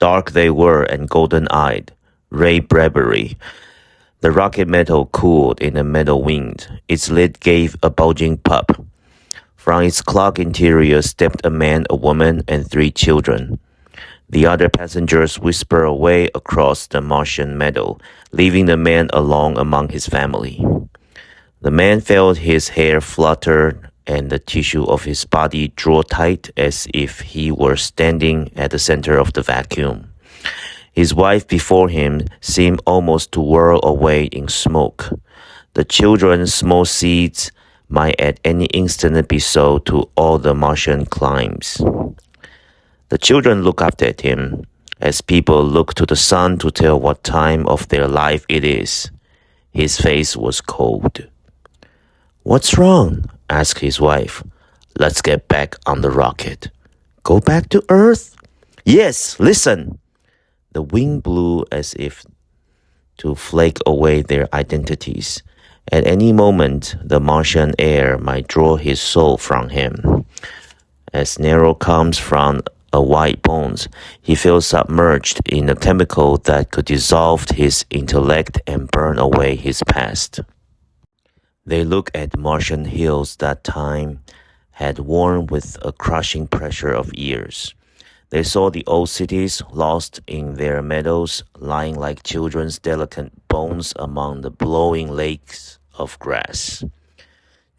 Dark they were and golden-eyed. Ray Bradbury. The rocket metal cooled in the metal wind. Its lid gave a bulging pop. From its clock interior stepped a man, a woman, and 3 children. The other passengers whispered away across the Martian meadow, leaving the man alone among his family. The man felt his hair flutter and the tissue of his body draw tight as if he were standing at the center of the vacuum. His wife before him seemed almost to whirl away in smoke. The children's small seeds might at any instant be sold to all the Martian climes. The children looked up at him, as people look to the sun to tell what time of their life it is. His face was cold. "What's wrong?" asked his wife. "Let's get back on the rocket." "Go back to Earth?" "Yes, listen." The wind blew as if to flake away their identities. At any moment, the Martian air might draw his soul from him. As Nero comes from a white bones, he feels submerged in a chemical that could dissolve his intellect and burn away his past. They look at Martian hills that time had worn with a crushing pressure of years. They saw the old cities lost in their meadows, lying like children's delicate bones among the blowing lakes of grass.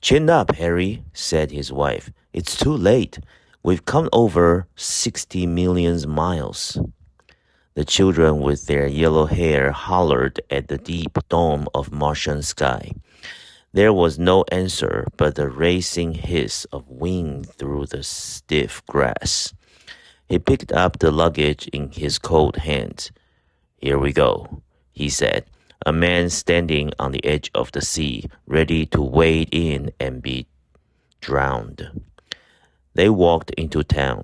"Chin up, Harry," said his wife. "It's too late. We've come over 60 million miles." The children with their yellow hair hollered at the deep dome of Martian sky. There was no answer but the racing hiss of wind through the stiff grass. He picked up the luggage in his cold hands. "Here we go," he said, a man standing on the edge of the sea, ready to wade in and be drowned. They walked into town.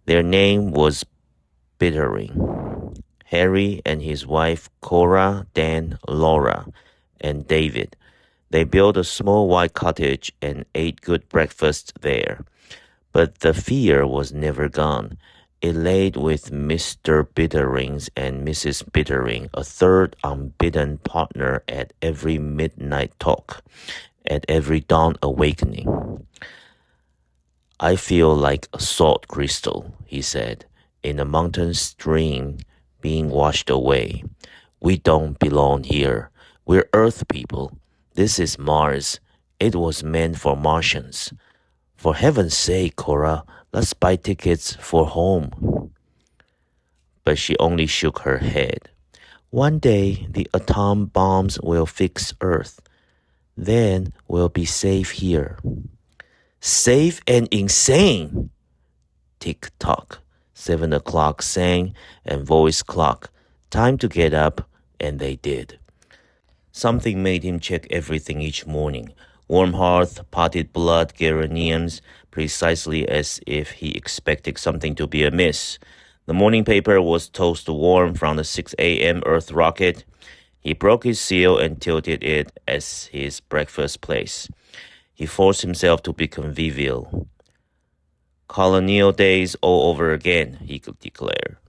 Their name was Bittering. Harry and his wife Cora, Dan, Laura, and David. They built a small white cottage and ate good breakfast there. But the fear was never gone. It laid with Mr. Bitterings and Mrs. Bittering, a third unbidden partner at every midnight talk, at every dawn awakening. "I feel like a salt crystal," he said, "in a mountain stream being washed away. We don't belong here. We're Earth people. This is Mars. It was meant for Martians. For heaven's sake, Cora, let's buy tickets for home." But she only shook her head. "One day the atom bombs will fix Earth. Then we'll be safe here." "Safe and insane!" Tick-tock. 7 o'clock sang and voice clock. Time to get up, and they did. Something made him check everything each morning. Warm hearth, potted blood, geraniums, precisely as if he expected something to be amiss. The morning paper was toast warm from the 6 a.m. Earth rocket. He broke his seal and tilted it as his breakfast place. He forced himself to be convivial. "Colonial days all over again," he could declare.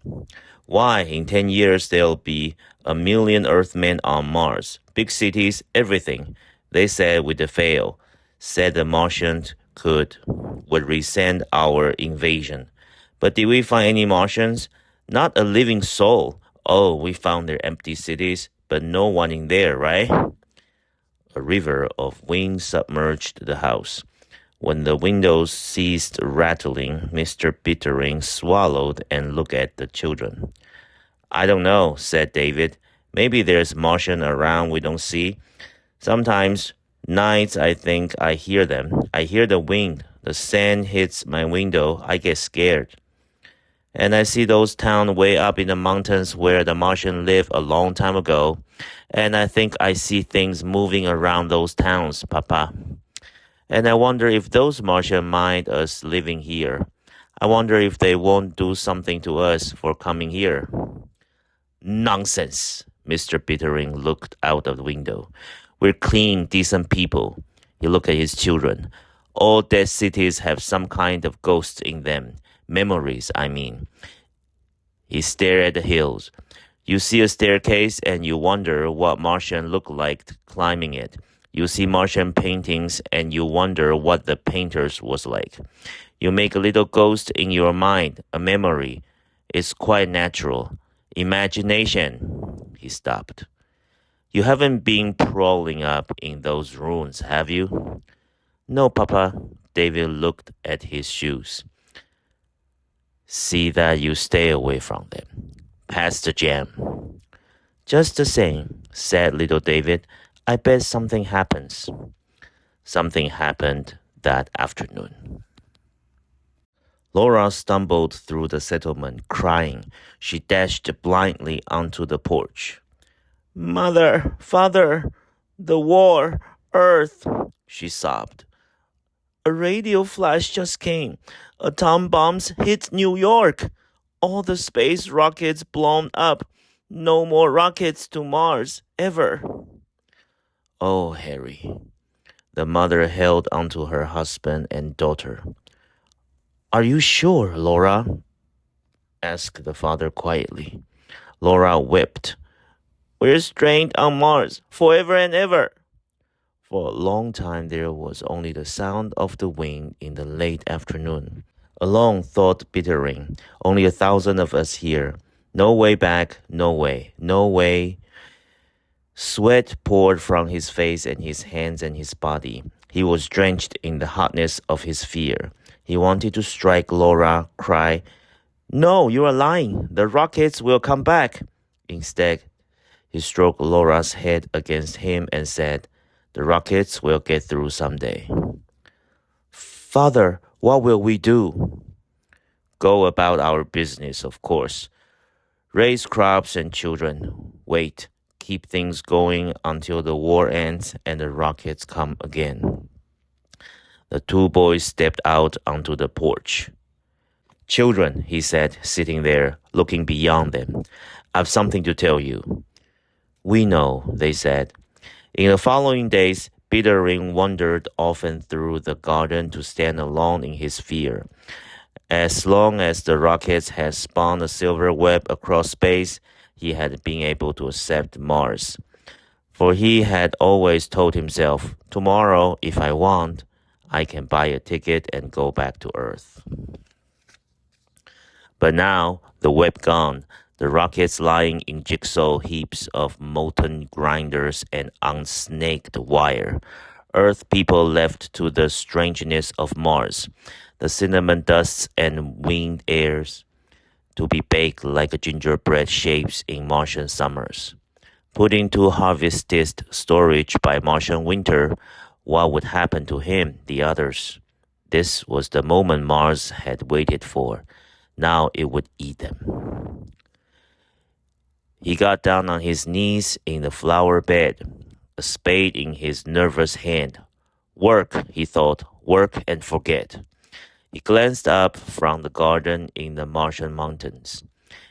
"Why, in 10 years there'll be 1,000,000 Earthmen on Mars. Big cities, everything. They said we'd fail. Said the Martians would resent our invasion. But did we find any Martians? Not a living soul. Oh, we found their empty cities, but no one in there, right?" A river of wind submerged the house. When the windows ceased rattling, Mr. Bittering swallowed and looked at the children. "I don't know," said David. "Maybe there's Martian around we don't see. Sometimes, nights, I think I hear them. I hear the wind. The sand hits my window. I get scared. And I see those towns way up in the mountains where the Martians lived a long time ago. And I think I see things moving around those towns, Papa. And I wonder if those Martians mind us living here. I wonder if they won't do something to us for coming here." "Nonsense!" Mr. Bittering looked out of the window. "We're clean, decent people." He looked at his children. "All dead cities have some kind of ghost in them. Memories, I mean. He stared at the hills. You see a staircase and you wonder what Martian looked like climbing it. You see Martian paintings and you wonder what the painters was like. You make a little ghost in your mind, a memory. It's quite natural. Imagination. He stopped. You haven't been prowling up in those ruins, have you? No, Papa. David looked at his shoes. See that you stay away from them. Pass the jam. Just the same, said little David, I bet something happens. Something happened that afternoon. Laura stumbled through the settlement, crying. She dashed blindly onto the porch. Mother, Father, the war, Earth, she sobbed. A radio flash just came. Atom bombs hit New York. All the space rockets blown up. No more rockets to Mars, ever. Oh, Harry. The mother held onto her husband and daughter. Are you sure, Laura? Asked the father quietly. Laura wept. We're stranded on Mars, forever and ever. For a long time there was only the sound of the wind in the late afternoon. Alone, thought Bittering. Only 1,000 of us here. No way back, no way, no way. Sweat poured from his face and his hands and his body. He was drenched in the hotness of his fear. He wanted to strike Laura, cry, No, you are lying. The rockets will come back. Instead, he stroked Laura's head against him and said, The rockets will get through someday. Father, what will we do? Go about our business, of course. Raise crops and children. Wait. Keep things going until the war ends and the rockets come again. The two boys stepped out onto the porch. Children, he said, sitting there, looking beyond them. I've something to tell you. We know, they said. In the following days, Bittering wandered often through the garden to stand alone in his fear. As long as the rockets had spun a silver web across space, he had been able to accept Mars. For he had always told himself, tomorrow, if I want, I can buy a ticket and go back to Earth. But now, the web gone, the rockets lying in jigsaw heaps of molten grinders and unsnaked wire. Earth people left to the strangeness of Mars, the cinnamon dusts and winged airs, to be baked like gingerbread shapes in Martian summers. Put into harvestist storage by Martian winter, what would happen to him, the others? This was the moment Mars had waited for. Now it would eat them. He got down on his knees in the flower bed, a spade in his nervous hand. Work, he thought, work and forget. He glanced up from the garden in the Martian mountains.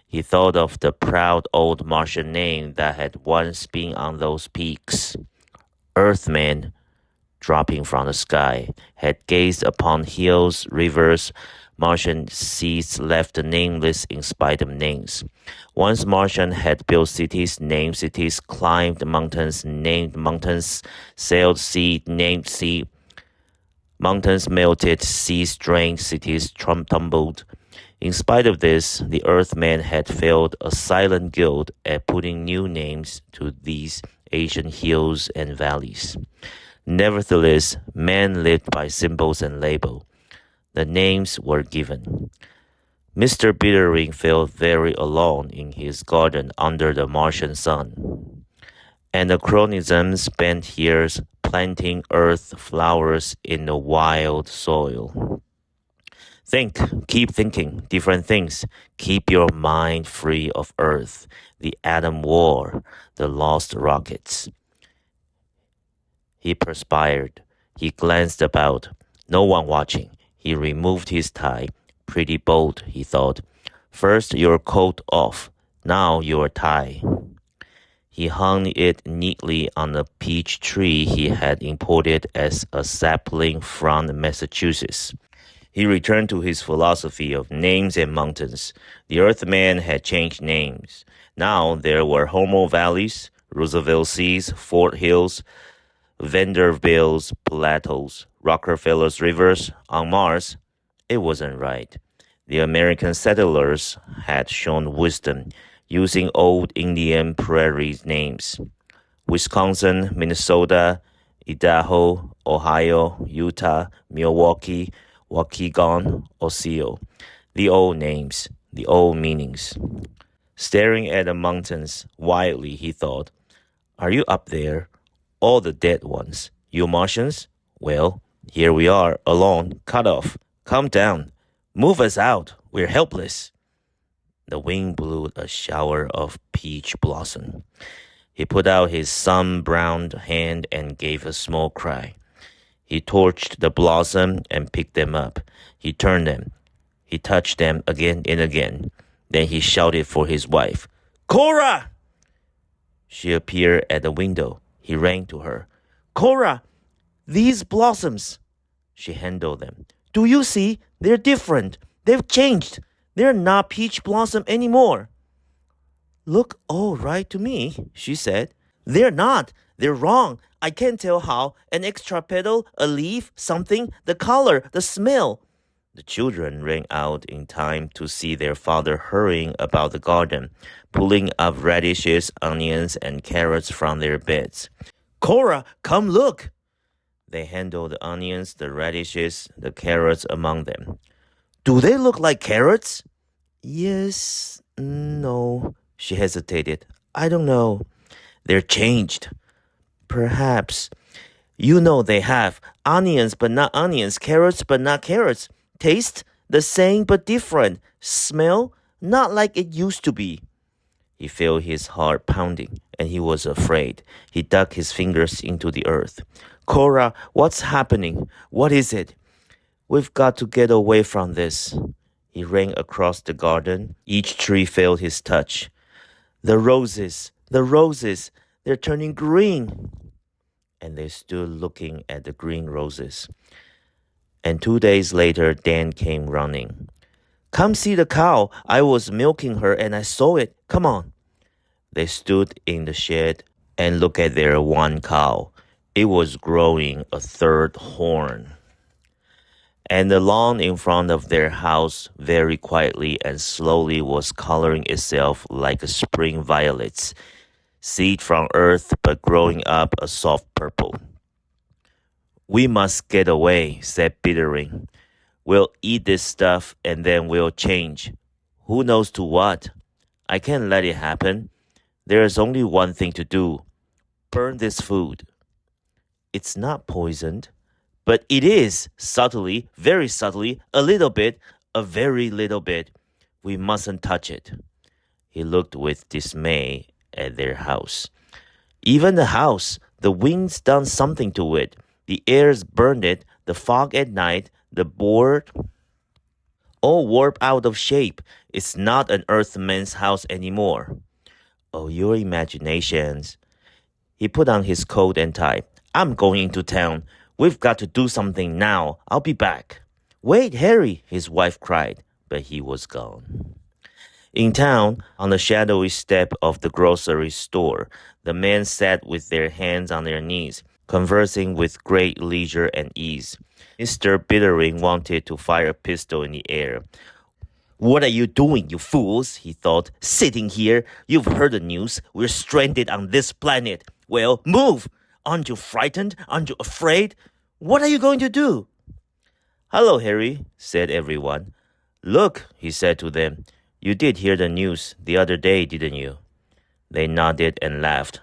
He thought of the proud old Martian name that had once been on those peaks. Earthman, dropping from the sky, had gazed upon hills, rivers. Martian seas left nameless in spite of names. Once Martian had built cities, named cities, climbed mountains, named mountains, sailed sea, named sea. Mountains melted, seas drained, cities tumbled. In spite of this, the Earthman had failed a silent guild at putting new names to these ancient hills and valleys. Nevertheless, man lived by symbols and labels. The names were given. Mr. Bittering felt very alone in his garden under the Martian sun. Anachronism spent years planting earth flowers in the wild soil. Think, keep thinking different things. Keep your mind free of Earth, the atom war, the lost rockets. He perspired. He glanced about. No one watching. He removed his tie. Pretty bold, he thought. First your coat off. Now your tie. He hung it neatly on a peach tree he had imported as a sapling from Massachusetts. He returned to his philosophy of names and mountains. The Earthman had changed names. Now there were Homo Valleys, Roosevelt Seas, Fort Hills, Vanderbilt's Plateaus, Rockefeller's Rivers. On Mars, it wasn't right. The American settlers had shown wisdom, using old Indian prairie names. Wisconsin, Minnesota, Idaho, Ohio, Utah, Milwaukee, Waukegan, Osceola. The old names, the old meanings. Staring at the mountains wildly, he thought, "Are you up there? All the dead ones. You Martians? Well, here we are, alone, cut off. Come down. Move us out. We're helpless." The wind blew a shower of peach blossom. He put out his sun-browned hand and gave a small cry. He torched the blossom and picked them up. He turned them. He touched them again and again. Then he shouted for his wife. "Cora!" She appeared at the window. He ran to her. "Cora, these blossoms." She handled them. "Do you see? They're different. They've changed. They're not peach blossom anymore." "Look all right to me," she said. "They're not. They're wrong. I can't tell how. An extra petal, a leaf, something, the color, the smell." The children ran out in time to see their father hurrying about the garden, pulling up radishes, onions, and carrots from their beds. "Cora, come look!" They handled the onions, the radishes, the carrots among them. "Do they look like carrots?" "Yes, no," she hesitated. "I don't know." "They're changed." "Perhaps." "You know they have. Onions but not onions, carrots but not carrots. Taste, the same but different. Smell, not like it used to be." He felt his heart pounding, and he was afraid. He dug his fingers into the earth. "Cora, what's happening? What is it?" "We've got to get away from this." He ran across the garden. Each tree felt his touch. The roses, they're turning green." And they stood looking at the green roses. And 2 days later, Dan came running. "Come see the cow. I was milking her and I saw it. Come on." They stood in the shed and looked at their one cow. It was growing a third horn. And the lawn in front of their house very quietly and slowly was coloring itself like a spring violets, seed from earth but growing up a soft purple. "We must get away," said Bittering. "We'll eat this stuff and then we'll change. Who knows to what? I can't let it happen. There is only one thing to do. Burn this food." "It's not poisoned." "But it is, subtly, very subtly, a little bit, a very little bit. We mustn't touch it." He looked with dismay at their house. "Even the house, the wind's done something to it. The air's burned it, the fog at night, the board, all warped out of shape. It's not an earthman's house anymore." "Oh, your imaginations." He put on his coat and tie. "I'm going into town. We've got to do something now. I'll be back." "Wait, Harry," his wife cried, but he was gone. In town, on the shadowy step of the grocery store, the men sat with their hands on their knees, conversing with great leisure and ease. Mr. Bittering wanted to fire a pistol in the air. "What are you doing, you fools?" he thought. "Sitting here? You've heard the news. We're stranded on this planet. Well, move! Aren't you frightened? Aren't you afraid? What are you going to do?" "Hello, Harry," said everyone. "Look," he said to them. "You did hear the news the other day, didn't you?" They nodded and laughed.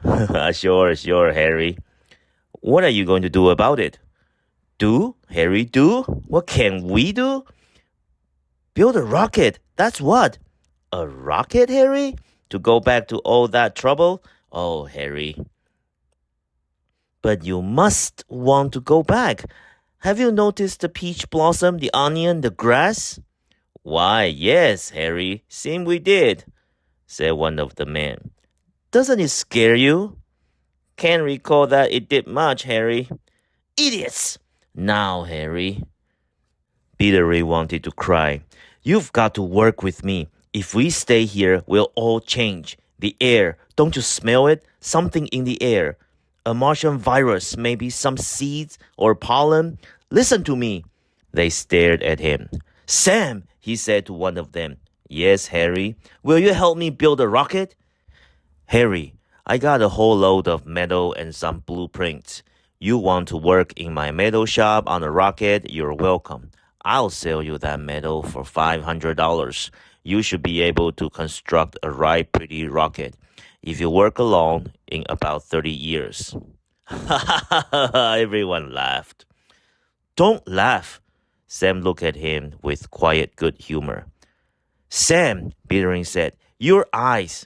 Sure, Harry." "What are you going to do about it?" "Do? Harry, do? What can we do?" "Build a rocket, that's what." "A rocket, Harry? To go back to all that trouble? Oh, Harry." "But you must want to go back. Have you noticed the peach blossom, the onion, the grass?" "Why, yes, Harry, seemed we did," said one of the men. "Doesn't it scare you?" "Can't recall that it did much, Harry." "Idiots!" "Now, Harry." Biddery wanted to cry. You've got to work with me. If we stay here, we'll all change. The air, don't you smell it? Something in the air. A Martian virus, maybe some seeds or pollen. Listen to me. They stared at him. Sam, he said to one of them. Yes, Harry. Will you help me build a rocket? Harry, I got a whole load of metal and some blueprints. You want to work in my metal shop on a rocket? You're welcome. I'll sell you that metal for $500. You should be able to construct a right pretty rocket if you work alone in about 30 years. Everyone laughed. Don't laugh. Sam looked at him with quiet good humor. Sam, Pittering said, your eyes.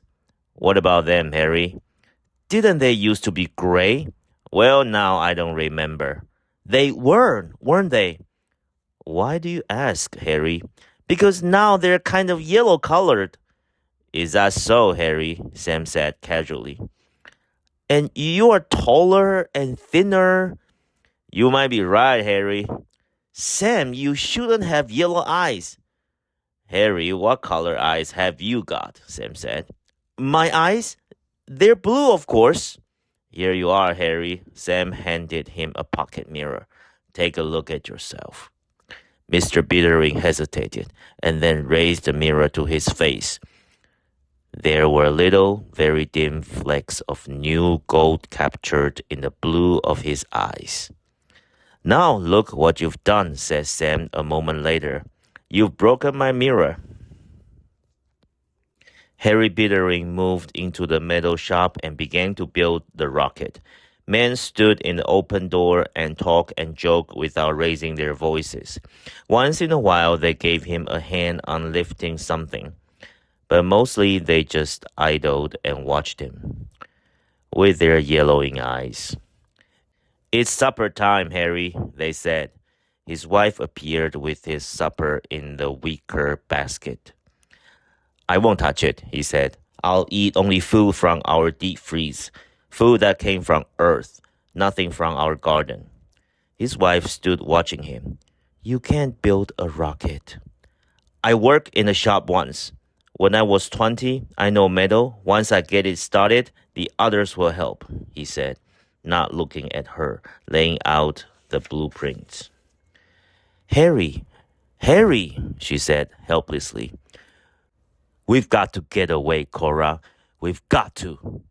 What about them, Harry? Didn't they used to be gray? Well, now I don't remember. They weren't they? Why do you ask, Harry? Because now they're kind of yellow colored. Is that so, Harry? Sam said casually. And you are taller and thinner. You might be right, Harry. Sam, you shouldn't have yellow eyes. Harry, what color eyes have you got? Sam said. My eyes? They're blue, of course. Here you are, Harry. Sam handed him a pocket mirror. Take a look at yourself. Mr. Bittering hesitated and then raised the mirror to his face. There were little, very dim flecks of new gold captured in the blue of his eyes. Now look what you've done, said Sam a moment later. You've broken my mirror. Harry Bittering moved into the metal shop and began to build the rocket. Men stood in the open door and talked and joked without raising their voices. Once in a while, they gave him a hand on lifting something, but mostly they just idled and watched him with their yellowing eyes. It's supper time, Harry, they said. His wife appeared with his supper in the wicker basket. I won't touch it, he said. I'll eat only food from our deep freeze, food that came from Earth, nothing from our garden. His wife stood watching him. You can't build a rocket. I worked in a shop once. When I was 20, I know metal. Once I get it started, the others will help, he said, not looking at her, laying out the blueprints. Harry, she said helplessly. We've got to get away, Cora. We've got to.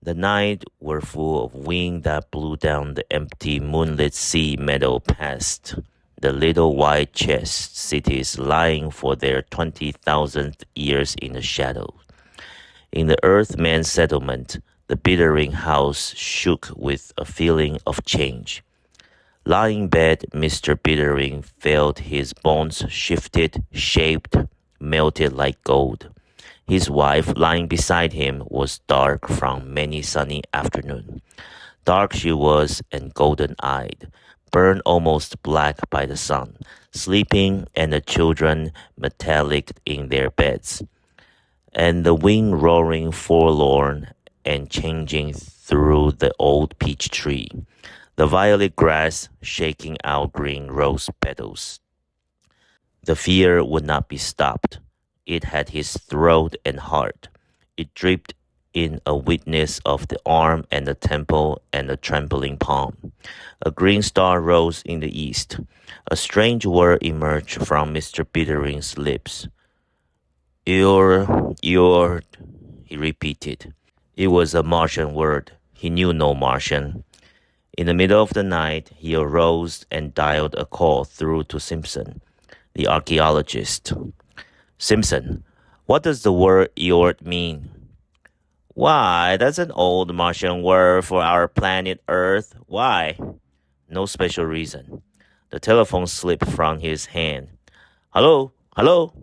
The night were full of wind that blew down the empty moonlit sea meadow past the little white chest cities lying for their 20,000th years in the shadow. In the Earthman settlement, the Bittering house shook with a feeling of change. Lying in bed, Mr. Bittering felt his bones shifted, shaped, melted like gold. His wife, lying beside him, was dark from many sunny afternoons. Dark she was and golden-eyed, burned almost black by the sun, sleeping, and the children metallic in their beds, and the wind roaring forlorn and changing through the old peach tree, the violet grass shaking out green rose petals. The fear would not be stopped. It had his throat and heart. It dripped in a witness of the arm and the temple and the trembling palm. A green star rose in the east. A strange word emerged from Mr. Bittering's lips. You're, he repeated. It was a Martian word. He knew no Martian. In the middle of the night, he arose and dialed a call through to Simpson, the archaeologist. Simpson, what does the word Eort mean? Why, that's an old Martian word for our planet Earth. Why? No special reason. The telephone slipped from his hand. Hello? Hello?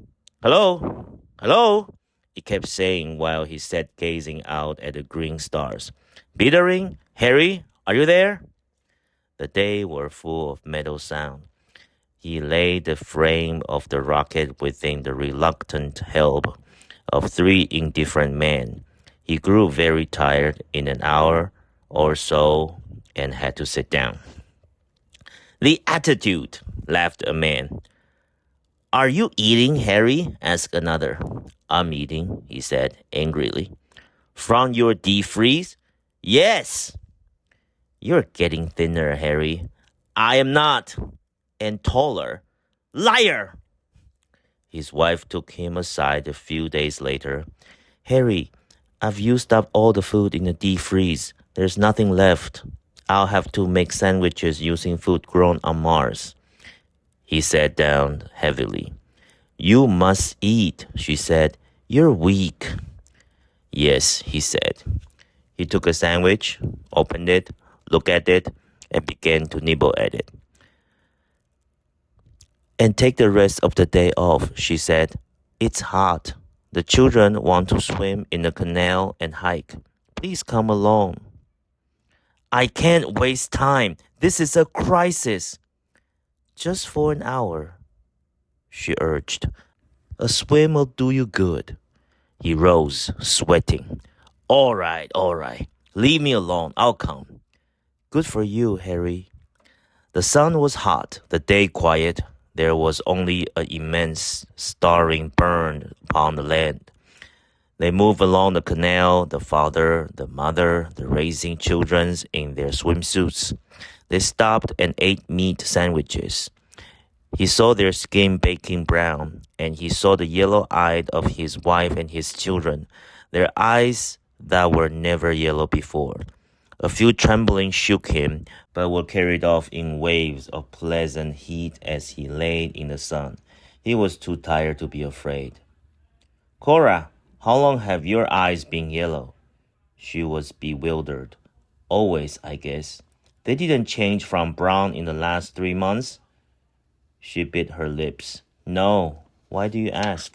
Hello? Hello? He kept saying while he sat gazing out at the green stars. Bittering? Harry? Are you there? The days were full of metal sound. He laid the frame of the rocket within the reluctant help of three indifferent men. He grew very tired in an hour or so and had to sit down. The attitude, laughed a man. Are you eating, Harry? Asked another. I'm eating, he said angrily. From your deep freeze? Yes. You're getting thinner, Harry. I am not. And taller. Liar! His wife took him aside a few days later. Harry, I've used up all the food in the deep freeze. There's nothing left. I'll have to make sandwiches using food grown on Mars. He sat down heavily. You must eat, she said. You're weak. Yes, he said. He took a sandwich, opened it, looked at it, and began to nibble at it. And take the rest of the day off, she said. It's hot. The children want to swim in the canal and hike. Please come along. I can't waste time. This is a crisis. Just for an hour, she urged. A swim will do you good. He rose, sweating. All right. Leave me alone. I'll come. Good for you, Harry. The sun was hot, the day quiet. There was only an immense starring burn upon the land. They moved along the canal, the father, the mother, the raising children in their swimsuits. They stopped and ate meat sandwiches. He saw their skin baking brown, and he saw the yellow eyes of his wife and his children, their eyes that were never yellow before. A few tremblings shook him, but were carried off in waves of pleasant heat as he lay in the sun. He was too tired to be afraid. Cora, how long have your eyes been yellow? She was bewildered. Always, I guess. They didn't change from brown in the last 3 months? She bit her lips. No. Why do you ask?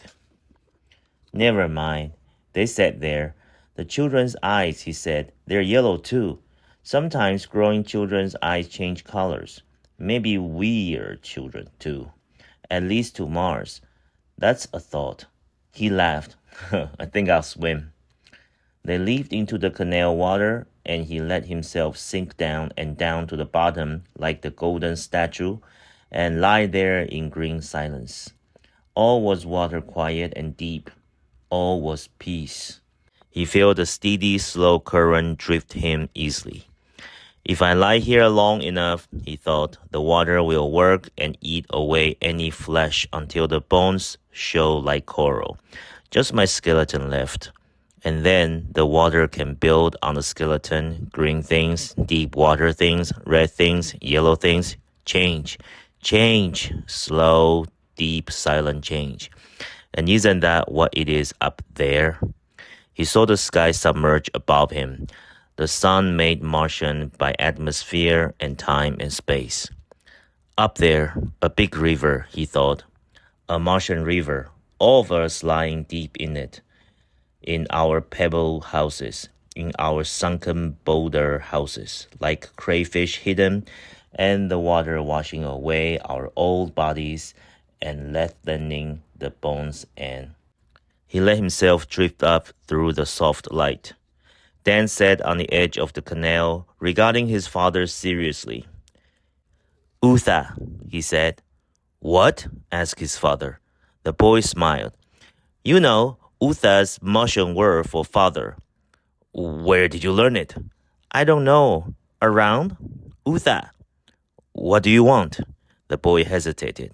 Never mind. They sat there. The children's eyes, he said, they're yellow too. Sometimes growing children's eyes change colors. Maybe we're children too. At least to Mars. That's a thought. He laughed. I think I'll swim. They leaped into the canal water, and he let himself sink down and down to the bottom like the golden statue, and lie there in green silence. All was water quiet and deep. All was peace. He felt the steady, slow current drift him easily. If I lie here long enough, he thought, the water will work and eat away any flesh until the bones show like coral. Just my skeleton left. And then the water can build on the skeleton, green things, deep water things, red things, yellow things. Change. Slow, deep, silent change. And isn't that what it is up there? He saw the sky submerge above him, the sun made Martian by atmosphere and time and space. Up there, a big river, he thought. A Martian river, all of us lying deep in it. In our pebble houses, in our sunken boulder houses, like crayfish hidden, and the water washing away our old bodies and lengthening the bones and he let himself drift up through the soft light. Dan sat on the edge of the canal, regarding his father seriously. Utha, he said. What? Asked his father. The boy smiled. You know, Utha's Martian word for father. Where did you learn it? I don't know. Around? Utha. What do you want? The boy hesitated.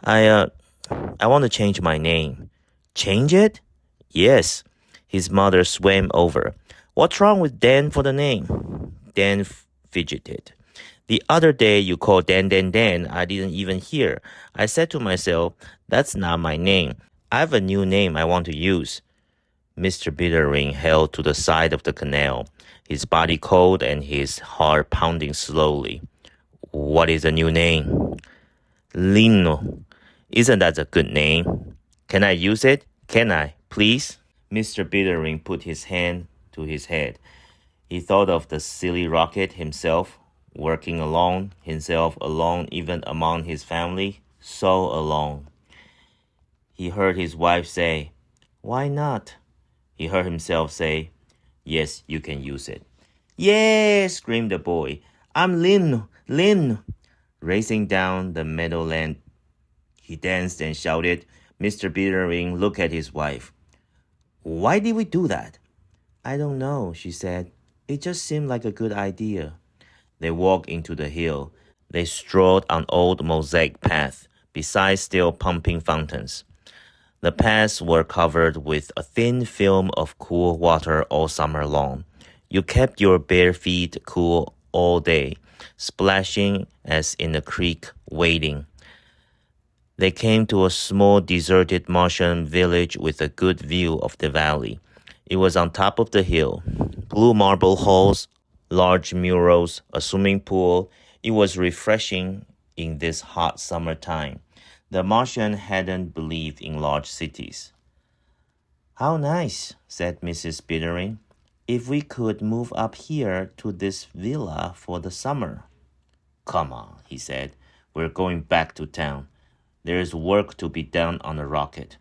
I want to change my name. Change it? Yes. His mother swam over. What's wrong with Dan for the name? Dan fidgeted. The other day you called Dan. I didn't even hear. I said to myself, that's not my name. I have a new name I want to use. Mr. Bittering held to the side of the canal, his body cold and his heart pounding slowly. What is the new name? Lino. Isn't that a good name? Can I use it? Can I, please? Mr. Bittering put his hand to his head. He thought of the silly rocket himself, working alone, himself alone even among his family, so alone. He heard his wife say, Why not? He heard himself say, Yes, you can use it. Yeah, screamed the boy. I'm Lin. Racing down the meadowland, he danced and shouted. Mr. Bittering looked at his wife. Why did we do that? I don't know, she said. It just seemed like a good idea. They walked into the hill. They strolled on old mosaic paths beside still pumping fountains. The paths were covered with a thin film of cool water all summer long. You kept your bare feet cool all day, splashing as in a creek, wading. They came to a small deserted Martian village with a good view of the valley. It was on top of the hill. Blue marble halls, large murals, a swimming pool. It was refreshing in this hot summertime. The Martian hadn't believed in large cities. How nice, said Mrs. Bittering. If we could move up here to this villa for the summer. Come on, he said. We're going back to town. There's work to be done on the rocket.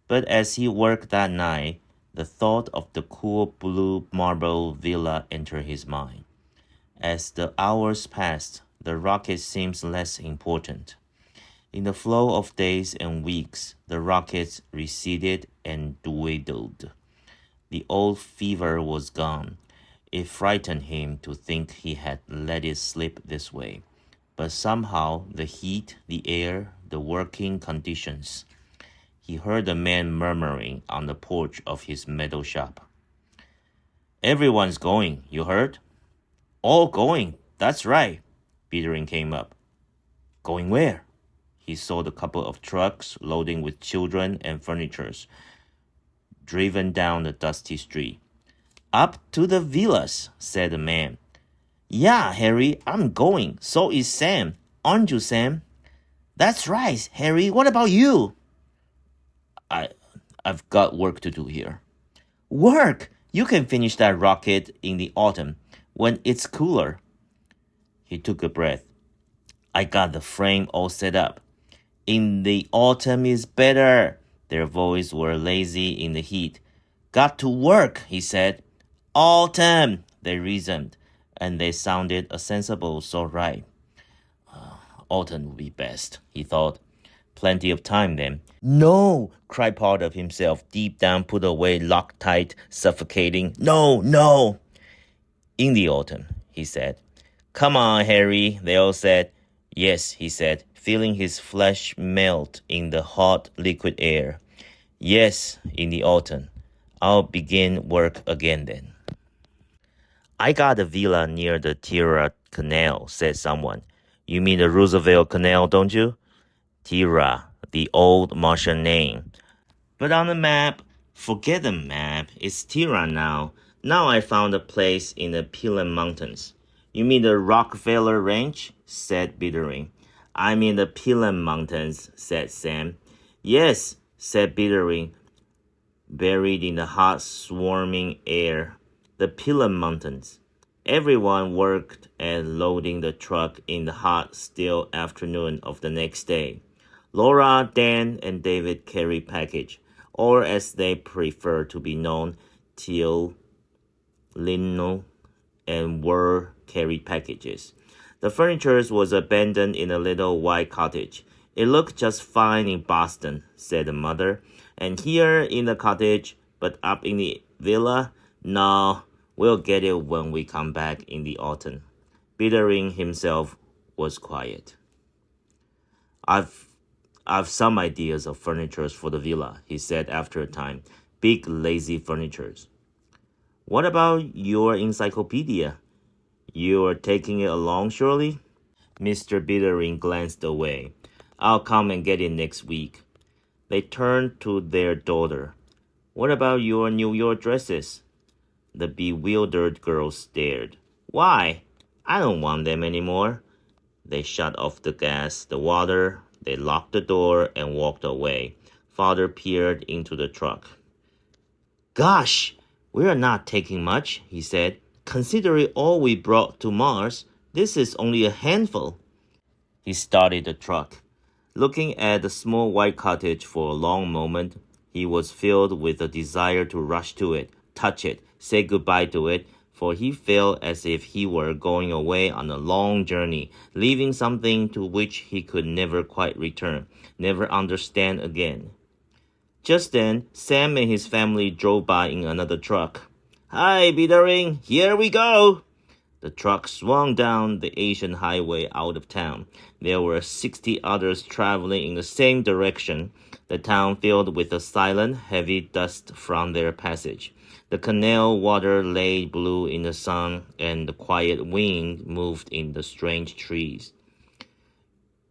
But as he worked that night, the thought of the cool blue marble villa entered his mind. As the hours passed, the rocket seems less important. In the flow of days and weeks, the rockets receded and dwindled. The old fever was gone. It frightened him to think he had let it slip this way. But somehow the heat, the air, the working conditions. He heard a man murmuring on the porch of his metal shop. Everyone's going, you heard? All going, that's right. Bittering came up. Going where? He saw the couple of trucks loading with children and furnitures, driven down the dusty street. Up to the villas, said the man. Yeah, Harry, I'm going. So is Sam. Aren't you, Sam? That's right, Harry. What about you? I've got work to do here. Work? You can finish that rocket in the autumn, when it's cooler. He took a breath. I got the frame all set up. In the autumn is better. Their voices were lazy in the heat. Got to work, he said. Autumn, they reasoned, and they sounded a sensible so right. Autumn would be best, he thought. Plenty of time then. No, cried part of himself, deep down put away, Loctite, suffocating. No, no. In the autumn, he said. Come on, Harry, they all said. Yes, he said, feeling his flesh melt in the hot, liquid air. Yes, in the autumn. I'll begin work again then. I got a villa near the Tira Canal, said someone. You mean the Roosevelt Canal, don't you? Tira, the old Martian name. But on the map, forget the map, it's Tira now. Now I found a place in the Pilan Mountains. You mean the Rockefeller Range? Said Bittering. I mean the Pilan Mountains, said Sam. Yes, said Bittering, buried in the hot, swarming air. The Pilan Mountains. Everyone worked at loading the truck in the hot, still afternoon of the next day. Laura, Dan, and David carried package, or as they prefer to be known, Teal, Lino, and Were carried packages. The furniture was abandoned in a little white cottage. It looked just fine in Boston, said the mother. And here in the cottage, but up in the villa? No, we'll get it when we come back in the autumn. Bittering himself was quiet. I've some ideas of furnitures for the villa, he said after a time. Big, lazy furnitures. What about your encyclopedia? You're taking it along, surely? Mr. Bittering glanced away. I'll come and get it next week. They turned to their daughter. What about your New York dresses? The bewildered girl stared. Why? I don't want them anymore. They shut off the gas, the water. They locked the door and walked away. Father peered into the truck. Gosh, we're not taking much, he said. Considering all we brought to Mars, this is only a handful. He started the truck. Looking at the small white cottage for a long moment, he was filled with a desire to rush to it, touch it, say goodbye to it, for he felt as if he were going away on a long journey, leaving something to which he could never quite return, never understand again. Just then, Sam and his family drove by in another truck. "Hi, Bittering, here we go!" The truck swung down the Asian highway out of town. There were 60 others traveling in the same direction, the town filled with a silent, heavy dust from their passage. The canal water lay blue in the sun, and the quiet wind moved in the strange trees.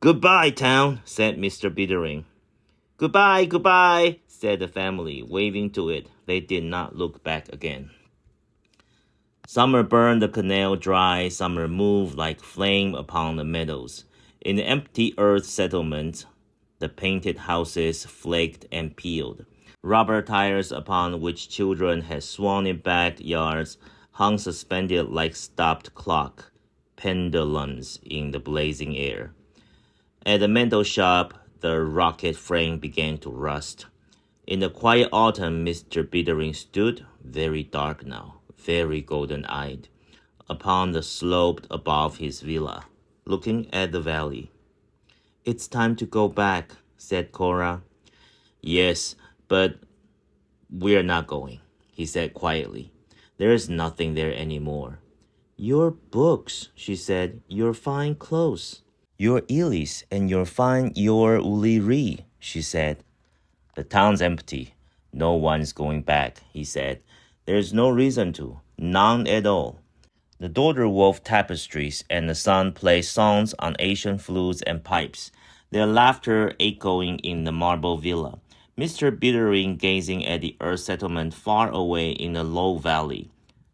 "Goodbye, town," said Mr. Bittering. "Goodbye, goodbye," said the family, waving to it. They did not look back again. Summer burned the canal dry, summer moved like flame upon the meadows. In the empty earth settlement, the painted houses flaked and peeled. Rubber tires upon which children had swung in backyards hung suspended like stopped clock pendulums in the blazing air. At the metal shop, the rocket frame began to rust. In the quiet autumn, Mr. Bittering stood, very dark now, very golden-eyed, upon the slope above his villa, looking at the valley. "It's time to go back," said Cora. "Yes, but we're not going," he said quietly. "There is nothing there anymore." "Your books," she said, "your fine clothes." "Your Elise and your fine your Uliri," she said. "The town's empty. No one's going back," he said. "There's no reason to. None at all." The daughter wove tapestries, and the son played songs on Asian flutes and pipes, their laughter echoing in the marble villa. Mr. Bittering gazing at the earth settlement far away in a low valley.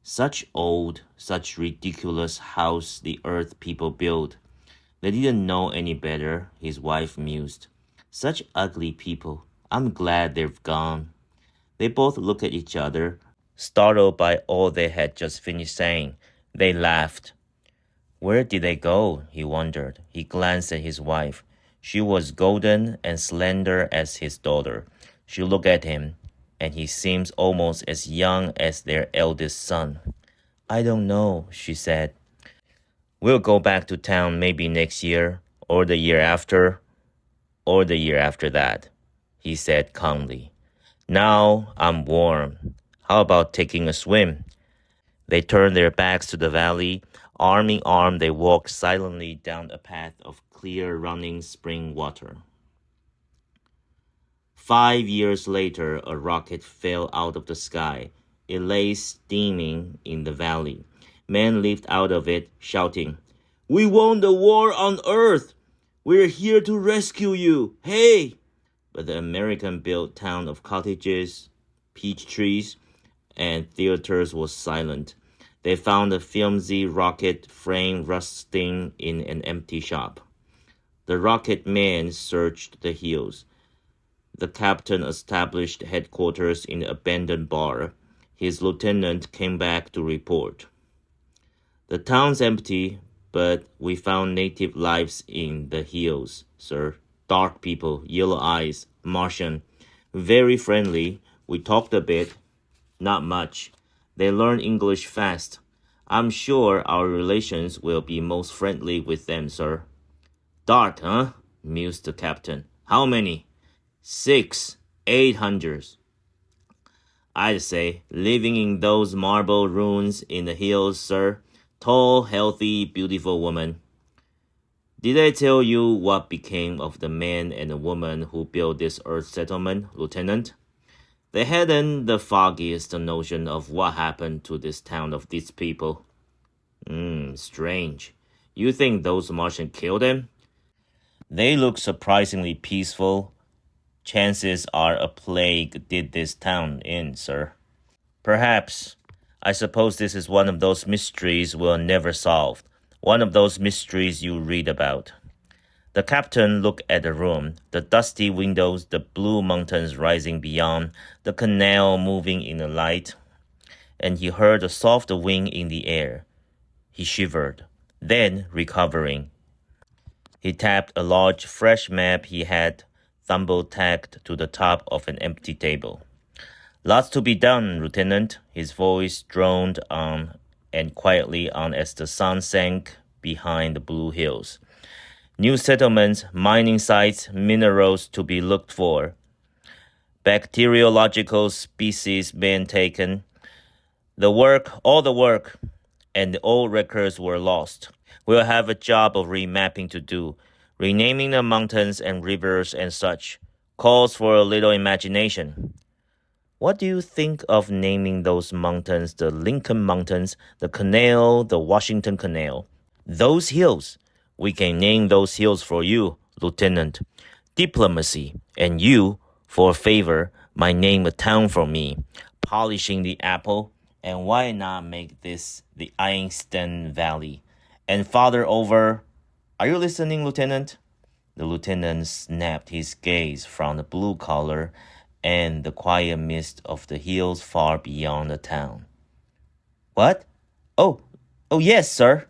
Such old, such ridiculous house the earth people built. They didn't know any better, his wife mused. Such ugly people. I'm glad they've gone. They both looked at each other, startled by all they had just finished saying. They laughed. Where did they go? He wondered. He glanced at his wife. She was golden and slender as his daughter. She looked at him, and he seemed almost as young as their eldest son. "I don't know," she said. "We'll go back to town maybe next year, or the year after, or the year after that," he said calmly. "Now I'm warm. How about taking a swim?" They turned their backs to the valley. Arm in arm, they walked silently down a path of clear running spring water. 5 years later, a rocket fell out of the sky. It lay steaming in the valley. Men leaped out of it, shouting, "We won the war on Earth! We're here to rescue you! Hey!" But the American-built town of cottages, peach trees, and theaters was silent. They found a flimsy rocket frame rusting in an empty shop. The rocket man searched the hills. The captain established headquarters in the abandoned bar. His lieutenant came back to report. "The town's empty, but we found native lives in the hills, sir. Dark people, yellow eyes, Martian. Very friendly. We talked a bit. Not much. They learn English fast. I'm sure our relations will be most friendly with them, sir." "Dark, huh?" mused the captain. "How many?" 6, 800. "I'd say, living in those marble ruins in the hills, sir. Tall, healthy, beautiful woman." "Did I tell you what became of the man and the woman who built this earth settlement, Lieutenant?" "They hadn't the foggiest notion of what happened to this town of these people." Strange. You think those Martians killed them?" "They look surprisingly peaceful. Chances are a plague did this town in, sir." "Perhaps. I suppose this is one of those mysteries we'll never solve. One of those mysteries you read about." The captain looked at the room, the dusty windows, the blue mountains rising beyond, the canal moving in the light, and he heard a soft wind in the air. He shivered. Then, recovering, he tapped a large fresh map he had thumble-tacked to the top of an empty table. "Lots to be done, Lieutenant," his voice droned on and quietly on as the sun sank behind the blue hills. New settlements, mining sites, minerals to be looked for, bacteriological species being taken. All the work, and the old records were lost. We'll have a job of remapping to do, renaming the mountains and rivers and such. Calls for a little imagination. What do you think of naming those mountains the Lincoln Mountains, the Canal, the Washington Canal? Those hills. We can name those hills for you, Lieutenant. Diplomacy. And you, for a favor, might name a town for me. Polishing the apple. And why not make this the Einstein Valley? And farther over. Are you listening, Lieutenant? The lieutenant snapped his gaze from the blue collar and the quiet mist of the hills far beyond the town. What? Oh, yes, sir.